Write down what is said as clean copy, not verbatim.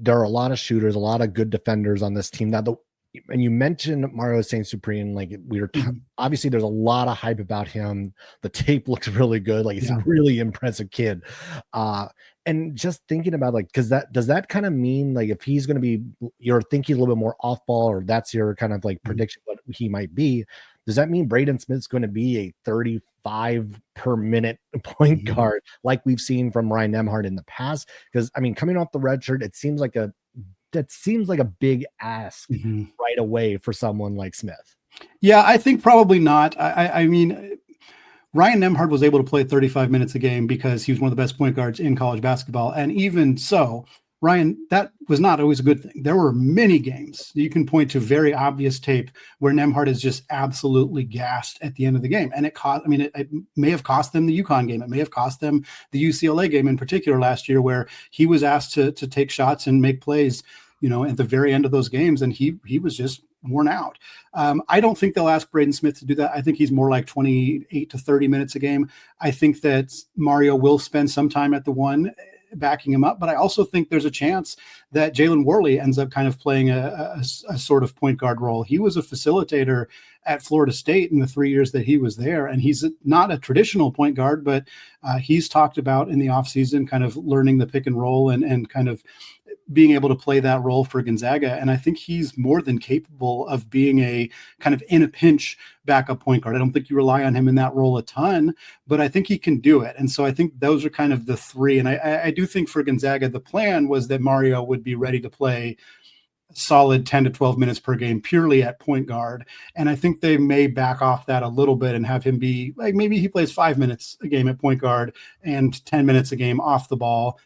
there are a lot of shooters, a lot of good defenders on this team. And you mentioned Mario Saint Supreme, like obviously there's a lot of hype about him. The tape looks really good. Like he's a really impressive kid. And just thinking about like, does that kind of mean like if he's going to be, you're thinking a little bit more off ball, or that's your kind of like prediction what he might be? Does that mean Braden Smith's going to be a 35 per minute point guard like we've seen from Ryan Nembhard in the past? Because I mean, coming off the red shirt, it seems like a big ask right away for someone like Smith. Yeah, I think probably not. I mean, Ryan Nembhard was able to play 35 minutes a game because he was one of the best point guards in college basketball. And even so, Ryan, that was not always a good thing. There were many games you can point to very obvious tape where Nembhard is just absolutely gassed at the end of the game. And it may have cost them the UConn game. It may have cost them the UCLA game in particular last year, where he was asked to take shots and make plays, at the very end of those games. And he was just worn out. I don't think they'll ask Braden Smith to do that. I think he's more like 28 to 30 minutes a game. I think that Mario will spend some time at the one backing him up, but I also think there's a chance that Jalen Worley ends up kind of playing a sort of point guard role. He was a facilitator at Florida State in the 3 years that he was there, and he's not a traditional point guard, but he's talked about in the offseason kind of learning the pick and roll and kind of being able to play that role for Gonzaga. And I think he's more than capable of being a kind of in a pinch backup point guard. I don't think you rely on him in that role a ton, but I think he can do it. And so I think those are kind of the three. And I do think for Gonzaga, the plan was that Mario would be ready to play solid 10 to 12 minutes per game purely at point guard. And I think they may back off that a little bit and have him be like, maybe he plays 5 minutes a game at point guard and 10 minutes a game off the ball